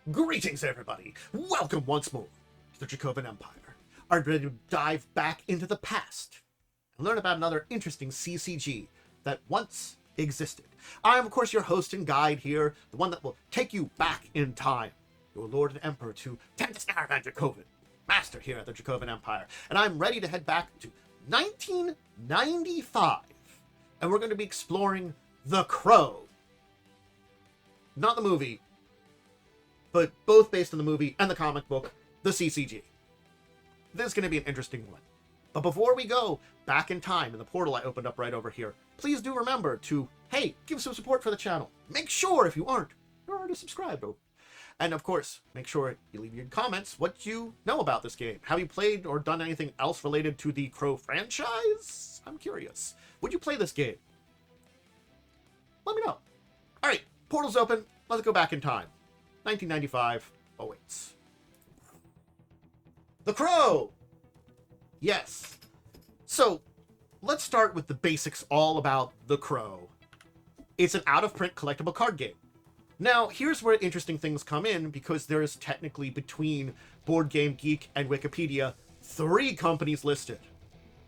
Greetings, everybody! Welcome once more to the Dracovin Empire. Are you ready to dive back into the past and learn about another interesting CCG that once existed? I am, of course, your host and guide here, the one that will take you back in time, your Lord and Emperor to Tantasnarvan Dracovin, master here at the Dracovin Empire, and I'm ready to head back to 1995, and we're going to be exploring The Crow. Not the movie, but both based on the movie and the comic book, the CCG. This is going to be an interesting one. But before we go back in time in the portal I opened up right over here, please do remember to, hey, give some support for the channel. Make sure, if you aren't, you're already subscribed. And of course, make sure you leave your comments what you know about this game. Have you played or done anything else related to the Crow franchise? I'm curious. Would you play this game? Let me know. All right, portal's open. Let's go back in time. 1995 awaits. The Crow! Yes. So, let's start with the basics all about The Crow. It's an out-of-print collectible card game. Now, here's where interesting things come in, because there is technically, between Board Game Geek and Wikipedia, 3 companies listed.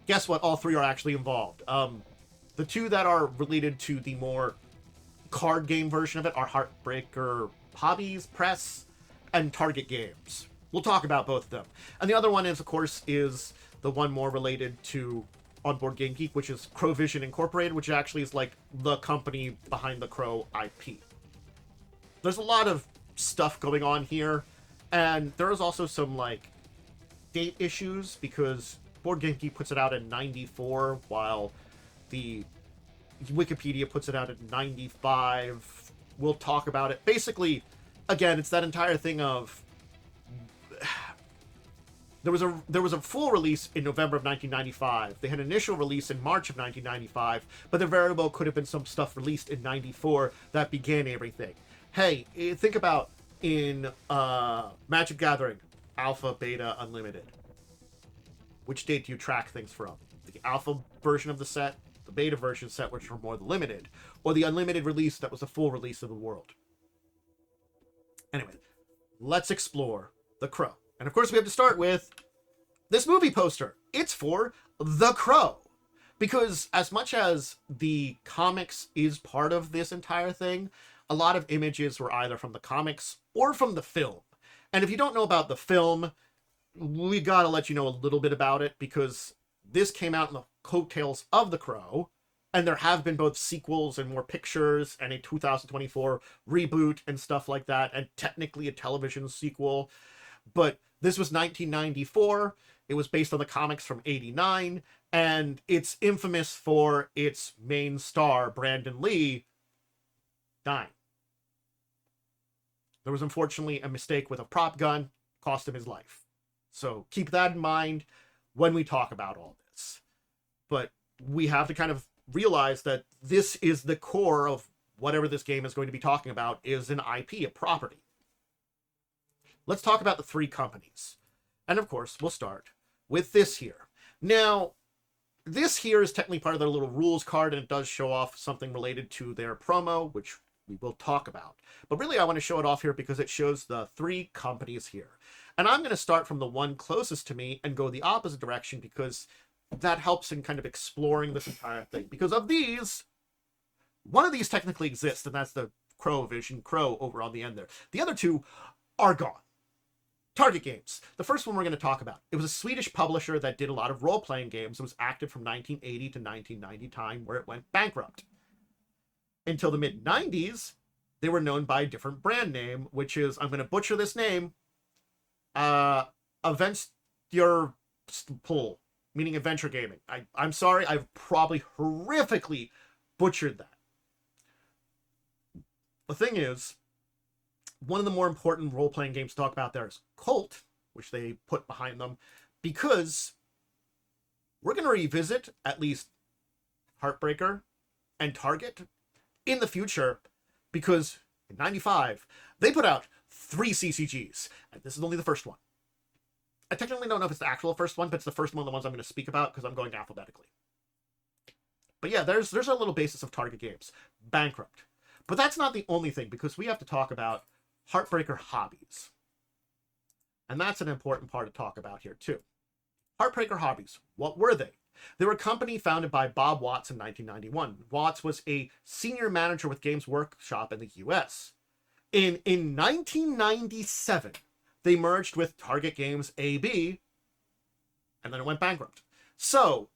Guess what? All 3 are actually involved. The 2 that are related to the more card game version of it are Heartbreaker Hobbies, Press, and Target Games. We'll talk about both of them. And the other one is, of course, is the one more related to on Board Game Geek, which is Crowvision Incorporated, which actually is like the company behind the Crow IP. There's a lot of stuff going on here, and there is also some, like, date issues, because Board Game Geek puts it out in 94, while the Wikipedia puts it out at 95. We'll talk about it. Basically, again, it's that entire thing of there was a full release in November of 1995. They had an initial release in March of 1995, but there very well could have been some stuff released in 94 that began everything. Hey, think about in Magic Gathering, Alpha, Beta, Unlimited. Which date do you track things from? The Alpha version of the set, the Beta version set, which were more limited, or the Unlimited release that was a full release of the world. Anyway, let's explore The Crow. And of course, we have to start with this movie poster. It's for The Crow. Because as much as the comics is part of this entire thing, a lot of images were either from the comics or from the film. And if you don't know about the film, we gotta let you know a little bit about it, because this came out in the coattails of The Crow, and there have been both sequels and more pictures, and a 2024 reboot and stuff like that, and technically a television sequel. But this was 1994. It was based on the comics from 89, and it's infamous for its main star, Brandon Lee, dying. There was unfortunately a mistake with a prop gun, cost him his life. So keep that in mind when we talk about all this. But we have to kind of realize that this is the core of whatever this game is going to be talking about, is an IP, a property. Let's talk about the 3 companies. And of course, we'll start with this here. Now, this here is technically part of their little rules card, and it does show off something related to their promo, which we will talk about. But really, I want to show it off here because it shows the 3 companies here. And I'm going to start from the one closest to me and go the opposite direction, because that helps in kind of exploring this entire thing. Because of these, one of these technically exists, and that's the Crowvision Crow over on the end there. The other 2 are gone. Target Games. The first one we're going to talk about. It was a Swedish publisher that did a lot of role-playing games. It was active from 1980 to 1990 time, where it went bankrupt. Until the mid-90s, they were known by a different brand name, which is, I'm going to butcher this name, Adventure Pool, meaning adventure gaming. I'm sorry, I've probably horrifically butchered that. The thing is, one of the more important role-playing games to talk about there is Cult, which they put behind them, because we're going to revisit at least Heartbreaker and Target in the future, because in 95, they put out 3 CCGs, and this is only the first one. I technically don't know if it's the actual first one, but it's the first one of the ones I'm going to speak about, because I'm going alphabetically. But yeah, there's a little basis of Target Games. Bankrupt. But that's not the only thing, because we have to talk about Heartbreaker Hobbies. And that's an important part to talk about here, too. Heartbreaker Hobbies, what were they? They were a company founded by Bob Watts in 1991. Watts was a senior manager with Games Workshop in the US. In 1997, they merged with Target Games AB, and then it went bankrupt. So,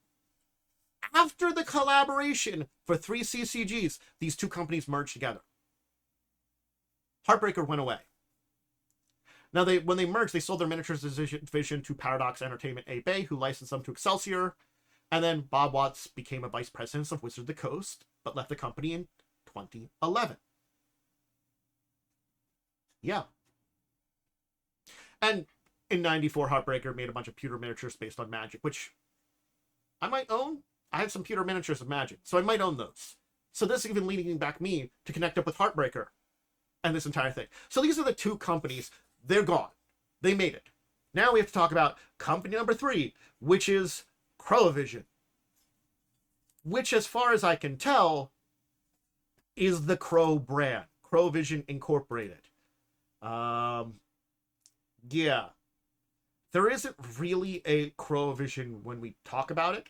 after the collaboration for 3 CCGs, these two companies merged together. Heartbreaker went away. Now, when they merged, they sold their miniatures division to Paradox Entertainment AB, who licensed them to Excelsior. And then Bob Watts became a vice president of Wizards of the Coast, but left the company in 2011. Yeah. And in 94, Heartbreaker made a bunch of pewter miniatures based on Magic, which I might own. I have some pewter miniatures of Magic, so I might own those. So this is even leading back me to connect up with Heartbreaker and this entire thing. So these are the two companies. They're gone. They made it. Now we have to talk about company number 3, which is Crowvision, which, as far as I can tell, is the Crow brand. Crowvision Incorporated. Yeah. There isn't really a Crowvision when we talk about it.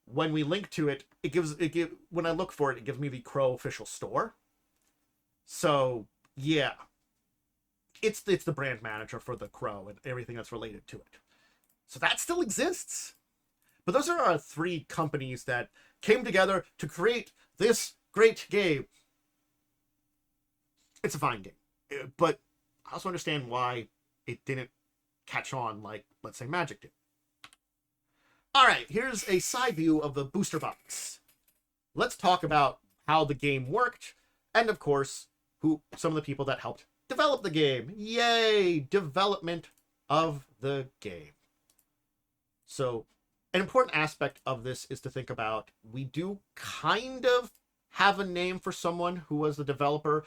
When we link to it, when I look for it, it gives me the Crow official store. So, yeah. It's the brand manager for the Crow and everything that's related to it. So that still exists. But those are our 3 companies that came together to create this great game. It's a fine game. But I also understand why it didn't catch on like, let's say, Magic did. Alright, here's a side view of the booster box. Let's talk about how the game worked, and of course, who some of the people that helped develop the game. Yay! Development of the game. So, an important aspect of this is to think about, we do kind of have a name for someone who was the developer,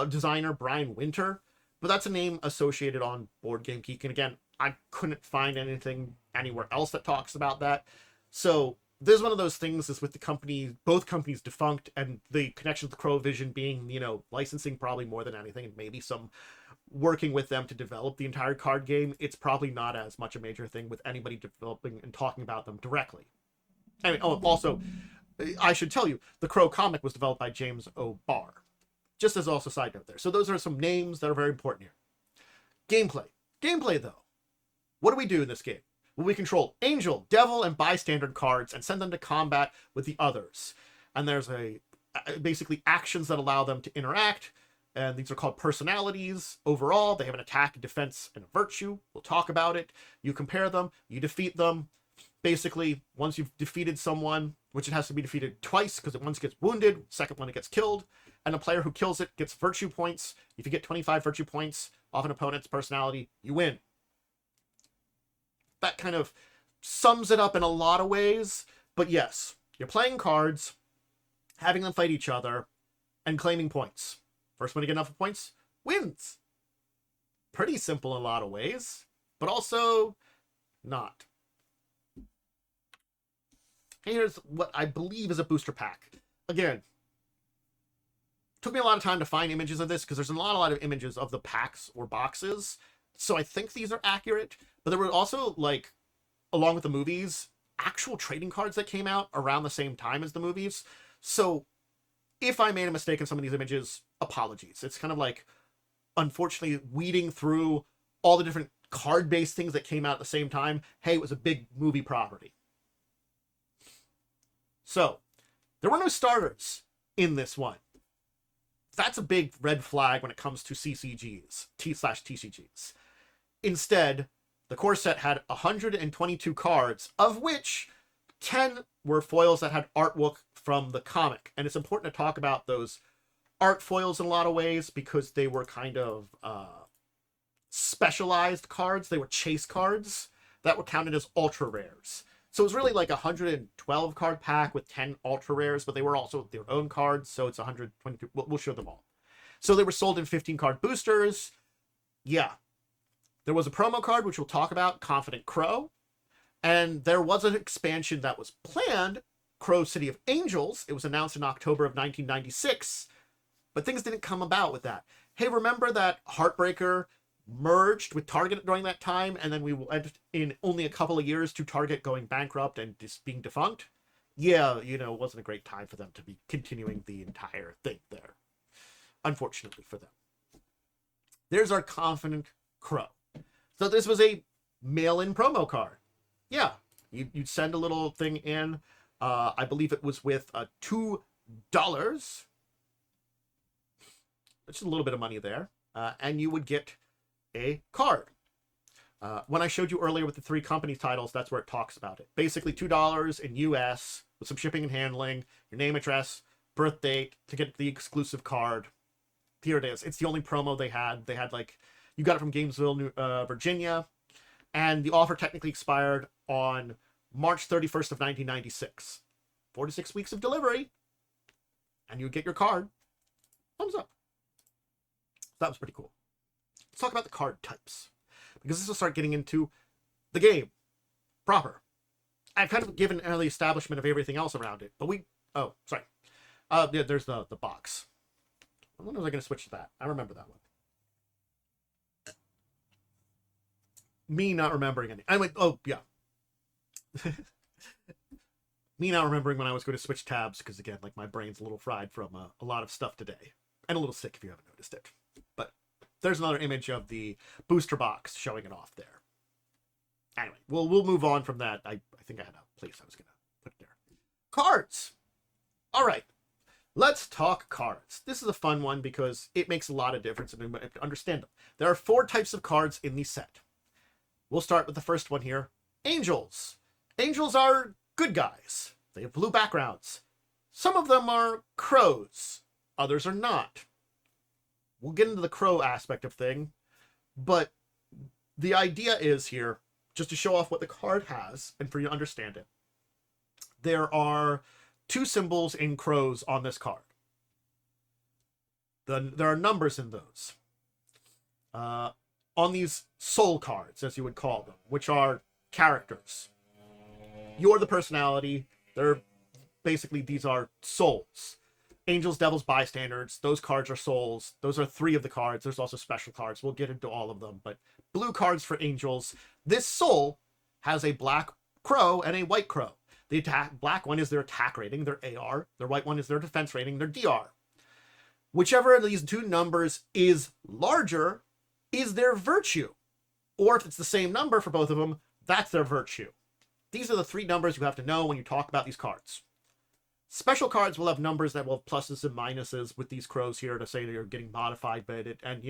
designer, Brian Winter, but that's a name associated on Board Game Geek, and again, I couldn't find anything anywhere else that talks about that. So there's one of those things is with the company, both companies defunct, and the connection with Crowvision being, licensing probably more than anything, and maybe some working with them to develop the entire card game. It's probably not as much a major thing with anybody developing and talking about them directly. I mean, also, I should tell you, the Crow comic was developed by James O. Barr. Just as also a side note there. So those are some names that are very important here. Gameplay, though. What do we do in this game? Well, we control Angel, Devil, and Bystander cards and send them to combat with the others. And there's basically actions that allow them to interact, and these are called personalities. Overall, they have an attack, a defense, and a virtue. We'll talk about it. You compare them, you defeat them. Basically, once you've defeated someone, which it has to be defeated twice, because it once gets wounded, second one it gets killed, and a player who kills it gets virtue points. If you get 25 virtue points off an opponent's personality, you win. That kind of sums it up in a lot of ways, but yes, you're playing cards, having them fight each other, and claiming points. First one to get enough points wins. Pretty simple in a lot of ways, but also not. Here's what I believe is a booster pack. Again, took me a lot of time to find images of this because there's a lot of images of the packs or boxes. So I think these are accurate, but there were also, like, along with the movies, actual trading cards that came out around the same time as the movies. So if I made a mistake in some of these images, apologies. It's kind of like, unfortunately, weeding through all the different card-based things that came out at the same time. Hey, it was a big movie property. So, there were no starters in this one. That's a big red flag when it comes to CCGs, T/TCGs. Instead, the core set had 122 cards, of which 10 were foils that had artwork from the comic. And it's important to talk about those art foils in a lot of ways because they were kind of specialized cards. They were chase cards that were counted as ultra rares. So it was really like a 112 card pack with 10 ultra rares, but they were also their own cards. So it's 122. We'll show them all. So they were sold in 15 card boosters. Yeah. There was a promo card, which we'll talk about, Confident Crow. And there was an expansion that was planned, Crow City of Angels. It was announced in October of 1996, but things didn't come about with that. hey, remember that Heartbreaker merged with Target during that time, and then we went in only a couple of years to Target going bankrupt and just being defunct? Yeah, it wasn't a great time for them to be continuing the entire thing there. Unfortunately for them. There's our Confident Crow. So this was a mail-in promo card. Yeah, you'd send a little thing in. I believe it was with $2. Just a little bit of money there. And you would get a card. When I showed you earlier with the 3 company titles, that's where it talks about it. Basically $2 in US with some shipping and handling, your name, address, birth date to get the exclusive card. Here it is. It's the only promo they had. They had you got it from Gainesville, Virginia, and the offer technically expired on March 31st of 1996. 4 to 6 weeks of delivery, and you would get your card. Thumbs up. That was pretty cool. Let's talk about the card types, because this will start getting into the game proper. I've kind of given an early establishment of everything else around it, but yeah, there's the box. When was I going to switch to that? I remember that one. Me not remembering any. Yeah. Me not remembering when I was going to switch tabs, because again, my brain's a little fried from a lot of stuff today. And a little sick if you haven't noticed it. But there's another image of the booster box showing it off there. Anyway, we'll move on from that. I think I had a place I was going to put there. Cards! Alright. Let's talk cards. This is a fun one because it makes a lot of difference and we have to understand them. There are 4 types of cards in the set. We'll start with the first one here. Angels. Angels are good guys. They have blue backgrounds. Some of them are crows. Others are not. We'll get into the crow aspect of thing, but the idea is here, just to show off what the card has and for you to understand it. There are 2 symbols in crows on this card. There are numbers in those. On these soul cards, as you would call them, which are characters. You're the personality. These are souls. Angels, devils, bystanders. Those cards are souls. Those are 3 of the cards. There's also special cards. We'll get into all of them. But blue cards for angels. This soul has a black crow and a white crow. The black one is their attack rating, their AR. Their white one is their defense rating, their DR. Whichever of these 2 numbers is larger is their virtue. Or if it's the same number for both of them, that's their virtue. These are the 3 numbers you have to know when you talk about these cards. Special cards will have numbers that will have pluses and minuses with these crows here to say they're getting modified by it. And,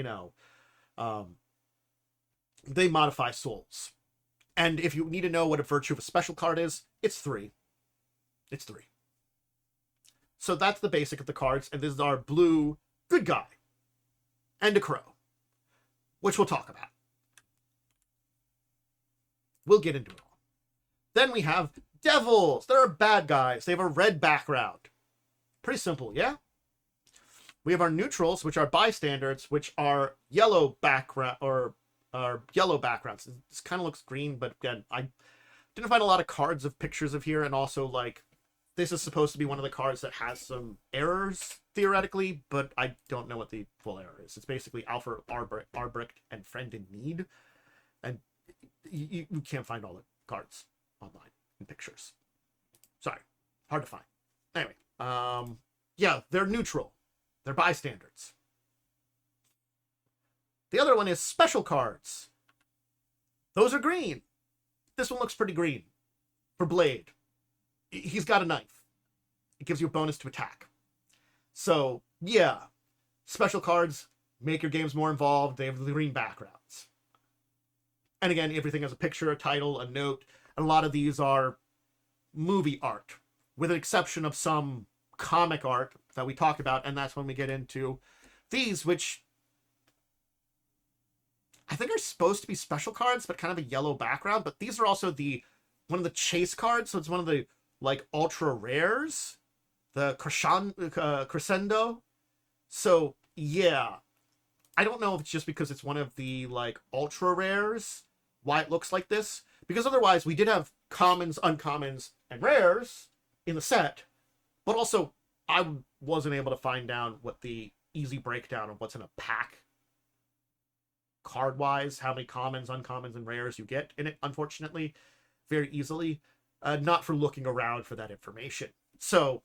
they modify souls. And if you need to know what a virtue of a special card is, it's 3. It's 3. So that's the basic of the cards. And this is our blue good guy. And a crow. Which we'll talk about. We'll get into it all. Then we have devils. They're bad guys. They have a red background. Pretty simple, yeah? We have our neutrals, which are bystanders, which are yellow background or yellow backgrounds. This kind of looks green, but again, I didn't find a lot of cards of pictures of here, and also this is supposed to be one of the cards that has some errors theoretically, but I don't know what the full error is. It's basically Alpha Arbrecht and Friend in Need, and you can't find all the cards online in pictures. Sorry, hard to find. Anyway, yeah, they're neutral. They're bystanders. The other one is special cards. Those are green. This one looks pretty green. For Blade. He's got a knife. It gives you a bonus to attack. So, yeah. Special cards make your games more involved. They have the green backgrounds. And again, everything has a picture, a title, a note. And a lot of these are movie art. With an exception of some comic art that we talked about. And that's when we get into these, which I think are supposed to be special cards, but kind of a yellow background. But these are also one of the chase cards. So it's one of the ultra rares, the crescendo. So yeah, I don't know if it's just because it's one of the ultra rares why it looks like this. Because otherwise we did have commons, uncommons, and rares in the set. But also I wasn't able to find down what the easy breakdown of what's in a pack card-wise, how many commons, uncommons, and rares you get in it, unfortunately, very easily. Not for looking around for that information. So,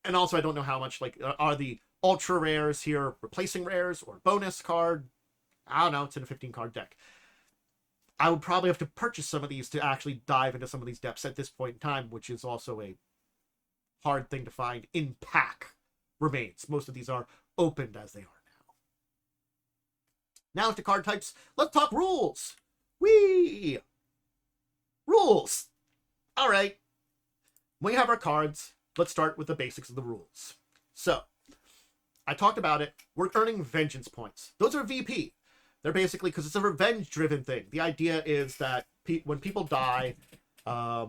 and also I don't know how much, like, are the ultra rares here replacing rares or bonus card? I don't know, it's in a 15-card deck. I would probably have to purchase some of these to actually dive into some of these depths at this point in time, which is also a hard thing to find in pack remains. Most of these are opened as they are now. Now to card types. Let's talk rules. Whee! Rules. All right. When we have our cards, let's start with the basics of the rules. So, I talked about it. We're earning vengeance points. Those are VP. They're basically, because it's a revenge-driven thing. The idea is that when people die, a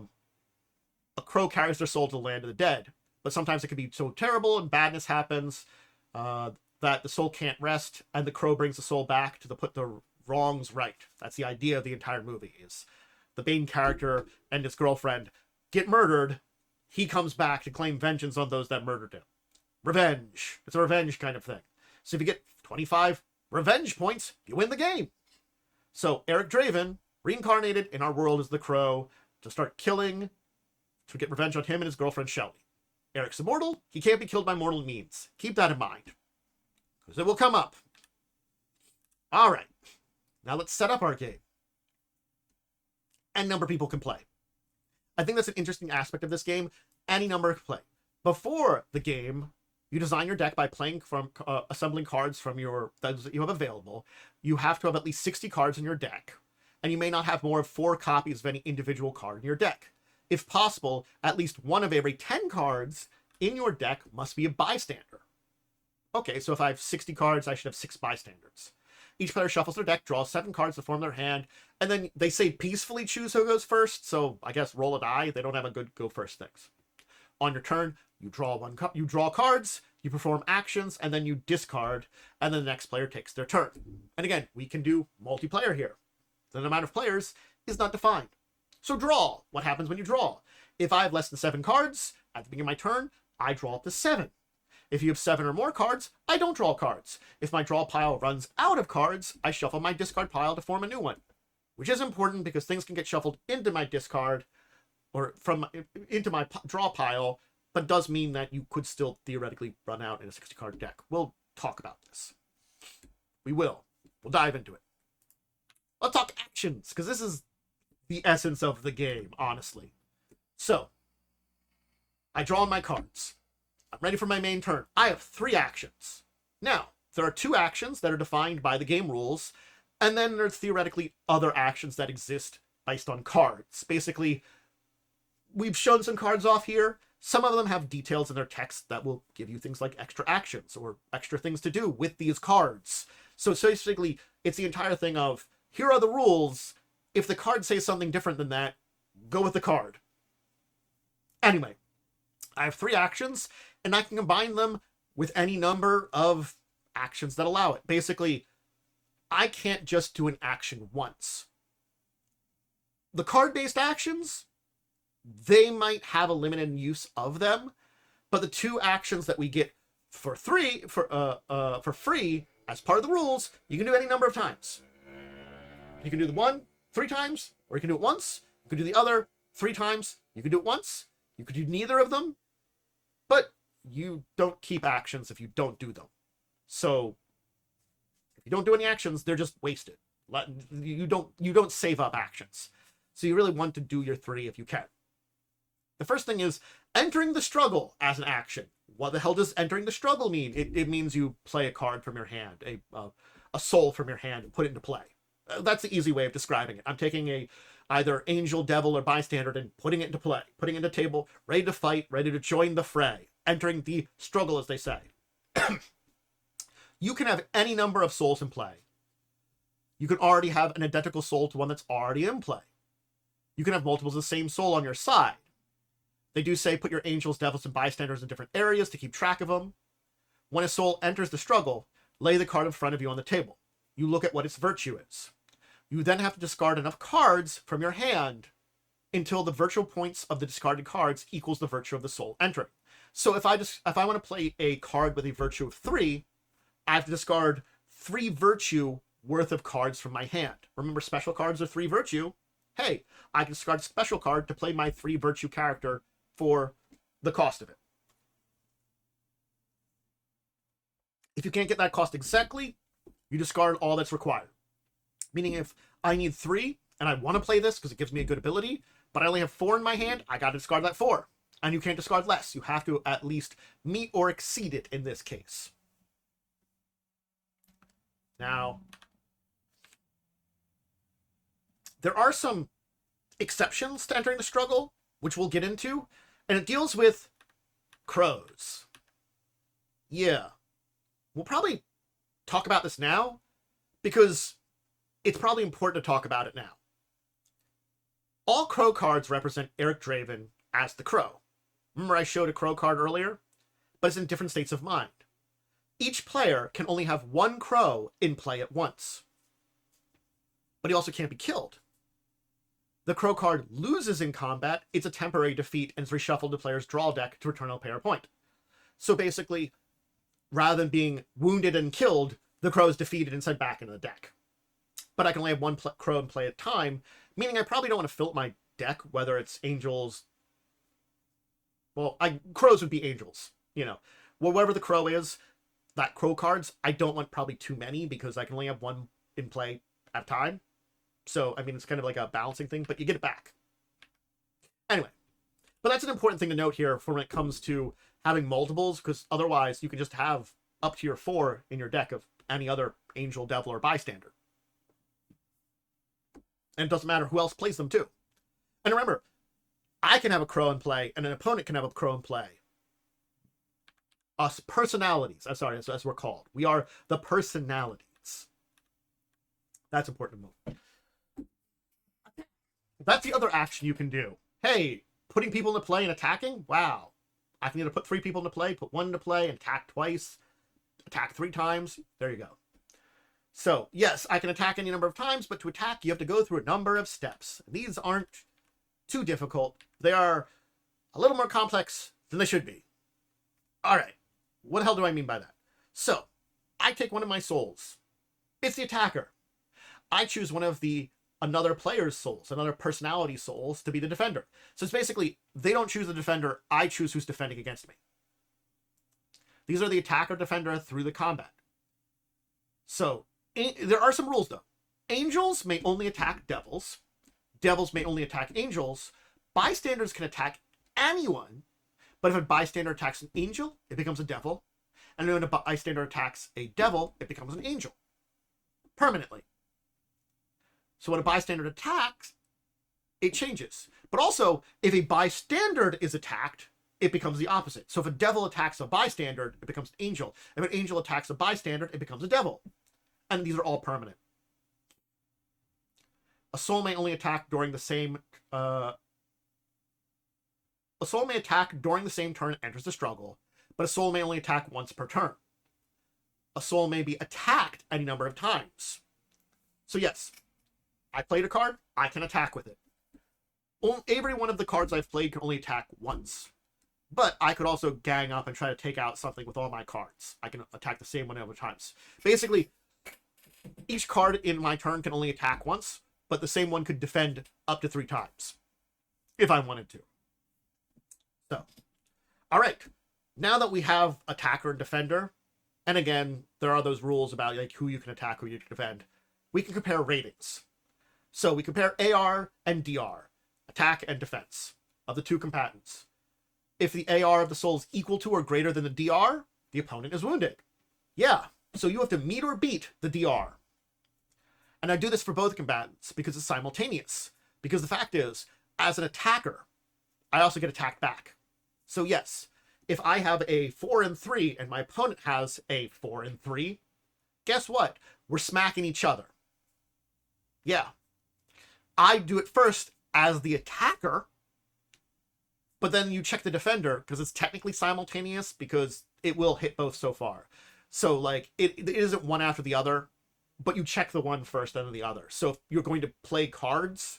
crow carries their soul to the land of the dead. But sometimes it can be so terrible and badness happens that the soul can't rest, and the crow brings the soul back to put the wrongs right. That's the idea of the entire movie, is the main character and his girlfriend get murdered. He comes back to claim vengeance on those that murdered him. Revenge. It's a revenge kind of thing. So if you get 25 revenge points, you win the game. So Eric Draven, reincarnated in our world as the crow, to start killing, to get revenge on him and his girlfriend Shelly. Eric's immortal. He can't be killed by mortal means. Keep that in mind, because it will come up. All right. Now let's set up our game. Any number of people can play. I think that's an interesting aspect of this game. Any number can play. Before the game, you design your deck by playing from assembling cards from those that you have available. You have to have at least 60 cards in your deck, and you may not have more of 4 copies of any individual card in your deck. If possible, at least one of every 10 cards in your deck must be a bystander. Okay, so if I have 60 cards, I should have 6 bystanders. Each player shuffles their deck, draws 7 cards to form their hand, and then they say peacefully choose who goes first, so I guess roll a die. They don't have a good go first things. On your turn, you draw cards, you perform actions, and then you discard, and then the next player takes their turn. And again, we can do multiplayer here. The amount of players is not defined. So draw. What happens when you draw? If I have less than 7 cards, at the beginning of my turn, I draw up to 7. If you have 7 or more cards, I don't draw cards. If my draw pile runs out of cards, I shuffle my discard pile to form a new one. Which is important because things can get shuffled into my discard or into my draw pile, but does mean that you could still theoretically run out in a 60-card deck. We'll talk about this. We will. We'll dive into it. Let's talk actions, because this is the essence of the game, honestly. So, I draw my cards. I'm ready for my main turn. I have 3 actions. Now, there are 2 actions that are defined by the game rules, and then there's theoretically other actions that exist based on cards. Basically, we've shown some cards off here. Some of them have details in their text that will give you things like extra actions or extra things to do with these cards. So basically, it's the entire thing of, here are the rules. If the card says something different than that, go with the card. Anyway, I have 3 actions, and I can combine them with any number of actions that allow it. Basically, I can't just do an action once. The card-based actions, they might have a limited use of them, but the 2 actions that we get for free as part of the rules, you can do any number of times. You can do the one 3 times, or you can do it once. You can do the other 3 times. You can do it once. You could do neither of them, but you don't keep actions if you don't do them. So if you don't do any actions, they're just wasted. You don't save up actions. So you really want to do your 3 if you can. The first thing is entering the struggle as an action. What the hell does entering the struggle mean? It means you play a card from your hand, a soul from your hand, and put it into play. That's the easy way of describing it. I'm taking either angel, devil, or bystander and putting it into play, putting it into table, ready to fight, ready to join the fray, entering the struggle, as they say. You can have any number of souls in play. You can already have an identical soul to one that's already in play. You can have multiples of the same soul on your side. They do say put your angels, devils, and bystanders in different areas to keep track of them. When a soul enters the struggle, lay the card in front of you on the table. You look at what its virtue is. You then have to discard enough cards from your hand until the virtual points of the discarded cards equals the virtue of the soul entering. So if I want to play a card with a virtue of 3, I have to discard 3 virtue worth of cards from my hand. Remember, special cards are 3 virtue. Hey, I can discard a special card to play my 3 virtue character for the cost of it. If you can't get that cost exactly, you discard all that's required. Meaning if I need 3 and I want to play this because it gives me a good ability, but I only have 4 in my hand, I got to discard that 4. And you can't discard less. You have to at least meet or exceed it in this case. Now, there are some exceptions to entering the struggle, which we'll get into, and it deals with crows. Yeah. We'll probably talk about this now, because it's probably important to talk about it now. All crow cards represent Eric Draven as the crow. Remember I showed a crow card earlier? But it's in different states of mind. Each player can only have 1 crow in play at once. But he also can't be killed. The crow card loses in combat, it's a temporary defeat and is reshuffled to player's draw deck to return a player point. So basically, rather than being wounded and killed, the crow is defeated and sent back into the deck. But I can only have 1 crow in play at a time, meaning I probably don't want to fill up my deck, whether it's angels. Well, crows would be angels, you know. Well, whatever the crow is, that crow cards, I don't want probably too many because I can only have 1 in play at a time. So, I mean, it's kind of like a balancing thing, but you get it back. Anyway, but that's an important thing to note here for when it comes to having multiples, because otherwise you can just have up to your 4 in your deck of any other angel, devil, or bystander. And it doesn't matter who else plays them too. And remember, I can have a crow in play, and an opponent can have a crow in play. Us personalities, I'm sorry, as we're called. We are the personalities. That's important to note. That's the other action you can do. Hey, putting people into play and attacking? Wow. I can either put 3 people into play, put 1 into play, and attack twice, attack 3 times. There you go. So, yes, I can attack any number of times, but to attack, you have to go through a number of steps. These aren't too difficult. They are a little more complex than they should be. All right. What the hell do I mean by that? So, I take one of my souls. It's the attacker. I choose one of another player's souls, another personality souls, to be the defender. So it's basically, they don't choose the defender, I choose who's defending against me. These are the attacker defender through the combat. So, there are some rules though. Angels may only attack devils. Devils may only attack angels. Bystanders can attack anyone, but if a bystander attacks an angel, it becomes a devil. And when a bystander attacks a devil, it becomes an angel. Permanently. So when a bystander attacks, it changes. But also, if a bystander is attacked, it becomes the opposite. So if a devil attacks a bystander, it becomes an angel. If an angel attacks a bystander, it becomes a devil. And these are all permanent. A soul may only attack during the same... a soul may attack during the same turn it enters the struggle, but a soul may only attack once per turn. A soul may be attacked any number of times. So yes, I played a card, I can attack with it. Every one of the cards I've played can only attack once. But I could also gang up and try to take out something with all my cards. I can attack the same one other times. Basically, each card in my turn can only attack once, but the same one could defend up to 3 times, if I wanted to. So, all right. Now that we have attacker and defender, and again, there are those rules about like who you can attack, who you can defend, we can compare ratings. So we compare AR and DR, attack and defense, of the 2 combatants. If the AR of the soul is equal to or greater than the DR, the opponent is wounded. Yeah, so you have to meet or beat the DR. And I do this for both combatants because it's simultaneous. Because the fact is, as an attacker, I also get attacked back. So yes, if I have a 4 and 3 and my opponent has a 4 and 3, guess what? We're smacking each other. Yeah. I do it first as the attacker, but then you check the defender because it's technically simultaneous because it will hit both so far. So like it isn't one after the other, but you check the one first and then the other. So if you're going to play cards,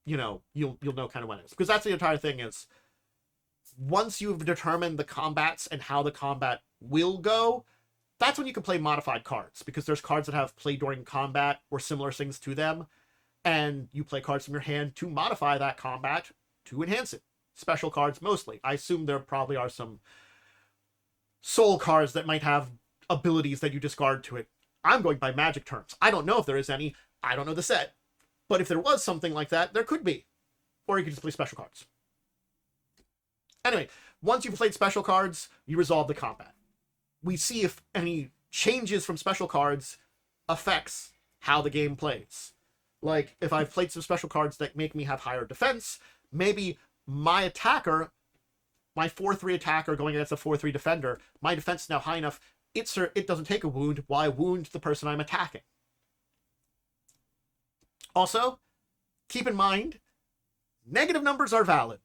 you know, you'll know kind of when it is. Because that's the entire thing is, once you've determined the combats and how the combat will go, that's when you can play modified cards, because there's cards that have play during combat or similar things to them, and you play cards from your hand to modify that combat to enhance it. Special cards mostly. I assume there probably are some soul cards that might have abilities that you discard to it. I'm going by Magic terms. I don't know if there is any. I don't know the set. But if there was something like that, there could be. Or you could just play special cards. Anyway, once you've played special cards, you resolve the combat. We see if any changes from special cards affects how the game plays. Like, if I've played some special cards that make me have higher defense, maybe my attacker, my 4-3 attacker going against a 4-3 defender, my defense is now high enough, it doesn't take a wound while I wound the person I'm attacking. Also, keep in mind, negative numbers are valid.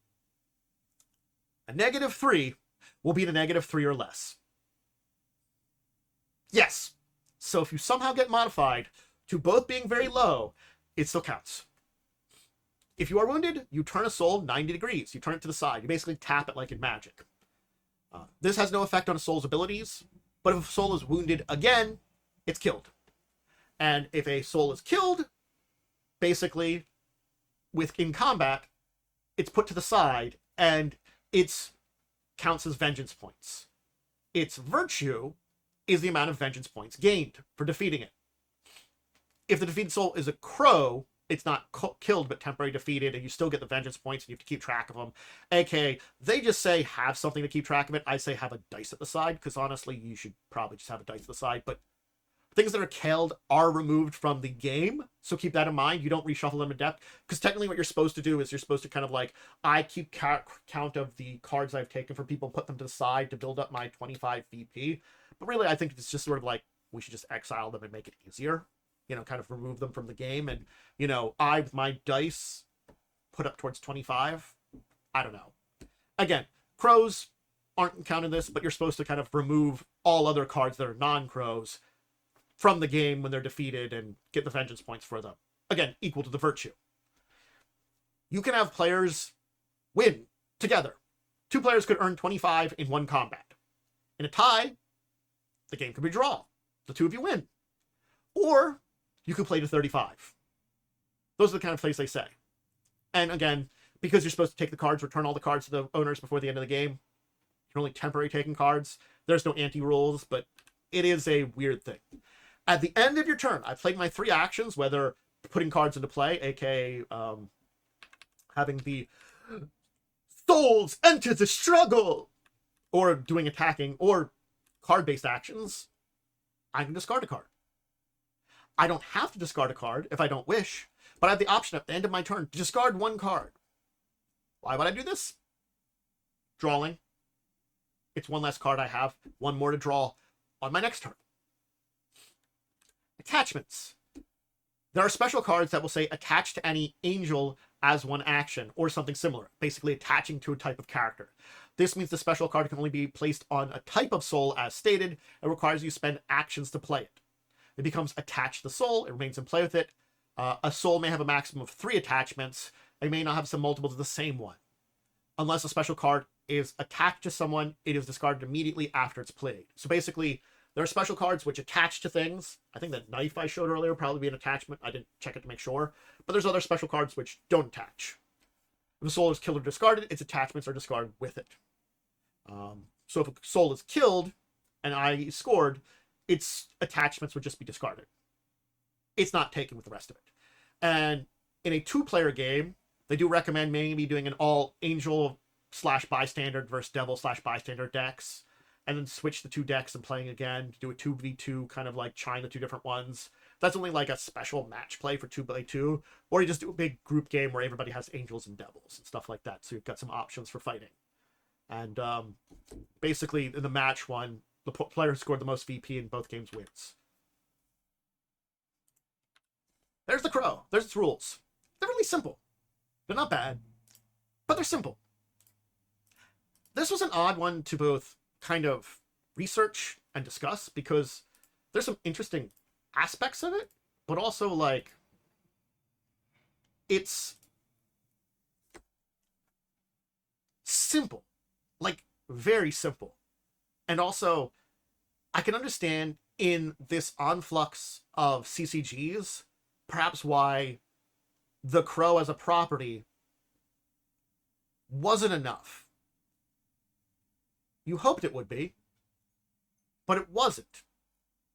A -3 will be a -3 or less. Yes. So if you somehow get modified to both being very low, it still counts. If you are wounded, you turn a soul 90 degrees. You turn it to the side. You basically tap it like in Magic. This has no effect on a soul's abilities, but if a soul is wounded again, it's killed. And if a soul is killed, basically, in combat, it's put to the side, and it counts as vengeance points. Its virtue is the amount of vengeance points gained for defeating it. If the defeated soul is a crow, it's not killed but temporarily defeated, and you still get the vengeance points, and you have to keep track of them. AKA, they just say have something to keep track of it. I say have a dice at the side, because honestly, you should probably just have a dice at the side. But things that are killed are removed from the game, so keep that in mind. You don't reshuffle them in depth, because technically what you're supposed to do is you're supposed to kind of like, I keep count of the cards I've taken from people and put them to the side to build up my 25 VP. But really, I think it's just sort of like, we should just exile them and make it easier. Kind of remove them from the game. And, I, with my dice, put up towards 25. I don't know. Again, crows aren't counted in this, but you're supposed to kind of remove all other cards that are non-crows from the game when they're defeated and get the vengeance points for them. Again, equal to the virtue. You can have players win together. 2 players could earn 25 in one combat. In a tie, the game could be draw. The 2 of you win. Or you could play to 35. Those are the kind of plays they say. And again, because you're supposed to take the cards, return all the cards to the owners before the end of the game, you're only temporarily taking cards. There's no anti-rules, but it is a weird thing. At the end of your turn, I played my 3 actions, whether putting cards into play, aka having the souls enter the struggle, or doing attacking, or card-based actions. I can discard a card. I don't have to discard a card if I don't wish, but I have the option at the end of my turn to discard 1 card. Why would I do this? Drawing. It's 1 less card I have, 1 more to draw on my next turn. Attachments. There are special cards that will say attach to any angel as 1 action, or something similar, basically attaching to a type of character. This means the special card can only be placed on a type of soul as stated, and requires you spend actions to play it. It becomes attached to the soul, it remains in play with it. A soul may have a maximum of 3 attachments, and may not have some multiples of the same one. Unless a special card is attached to someone, it is discarded immediately after it's played. So basically, there are special cards which attach to things. I think that knife I showed earlier would probably be an attachment. I didn't check it to make sure. But there's other special cards which don't attach. If a soul is killed or discarded, its attachments are discarded with it. So if a soul is killed and I scored, its attachments would just be discarded. It's not taken with the rest of it. And in a 2-player game, they do recommend maybe doing an all angel / bystander versus devil / bystander decks, and then switch the 2 decks and playing again to do a 2v2, kind of like trying the 2 different ones. That's only like a special match play for 2x2, or you just do a big group game where everybody has angels and devils and stuff like that, so you've got some options for fighting. And basically, in the match one, the player who scored the most VP in both games wins. There's the Crow. There's its rules. They're really simple. They're not bad, but they're simple. This was an odd one to both kind of research and discuss, because there's some interesting aspects of it, but also, like, it's simple. Like, very simple. And also, I can understand in this influx of CCGs, perhaps why the Crow as a property wasn't enough. You hoped it would be, but it wasn't.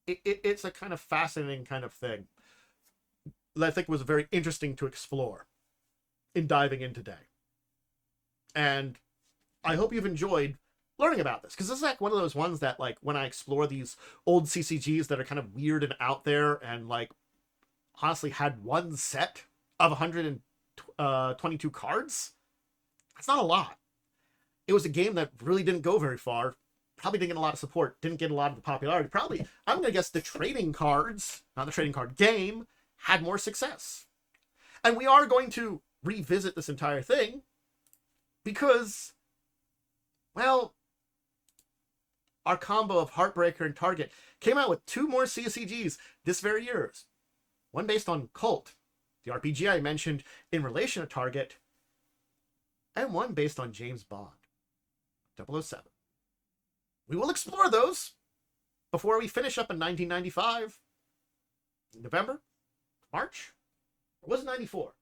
It's a kind of fascinating kind of thing that I think was very interesting to explore in diving in today. And I hope you've enjoyed learning about this, because this is like one of those ones that, like, when I explore these old CCGs that are kind of weird and out there, and like honestly had one set of 122 cards, that's not a lot. It was a game that really didn't go very far, probably didn't get a lot of support, didn't get a lot of the popularity. Probably, I'm going to guess the trading cards, not the trading card game, had more success. And we are going to revisit this entire thing because, well, our combo of Heartbreaker and Target came out with 2 more CCGs this very year. One based on Cult, the RPG I mentioned in relation to Target, and one based on James Bond, 007. We will explore those before we finish up in 1995. November? March? Or was it 94?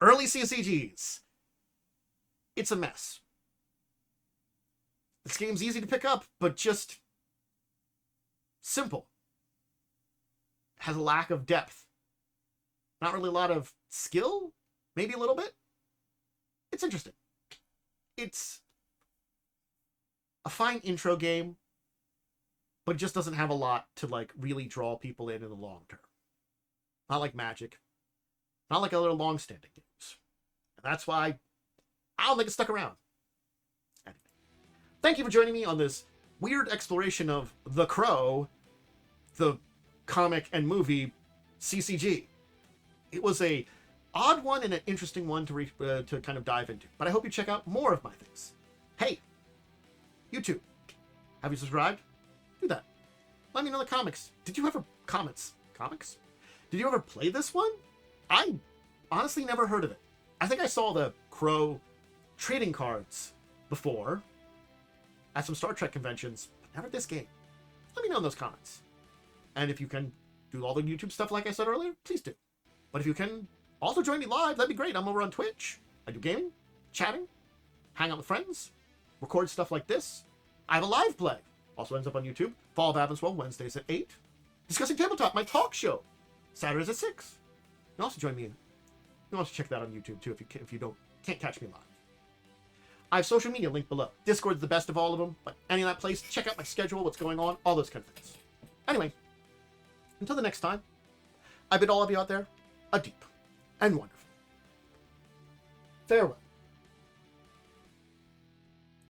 Early CCGs. It's a mess. This game's easy to pick up, but just simple. Has a lack of depth. Not really a lot of skill, maybe a little bit. It's interesting. It's a fine intro game, but it just doesn't have a lot to like really draw people in the long term. Not like Magic. Not like other long-standing games. And that's why I don't think it stuck around. Anyway, thank you for joining me on this weird exploration of The Crow, the comic and movie CCG. It was a odd one and an interesting one to kind of dive into. But I hope you check out more of my things. Hey, YouTube, have you subscribed? Do that. Let me know in the comics. Did you ever comics? Did you ever play this one? I honestly never heard of it. I think I saw the Crow trading cards before at some Star Trek conventions, but never this game. Let me know in those comments. And if you can do all the YouTube stuff like I said earlier, please do. But if you can also join me live, that'd be great. I'm over on Twitch. I do gaming, chatting, hang out with friends, record stuff like this. I have a live play. Also ends up on YouTube. Fall of Avanswell, Wednesdays at 8. Discussing Tabletop, my talk show. Saturdays at 6. You can also join me. You can also check that on YouTube too if you can't catch me live. I have social media linked below. Discord's the best of all of them, but any of that place, check out my schedule, what's going on, all those kind of things. Anyway, until the next time, I bid all of you out there a deep and wonderful farewell.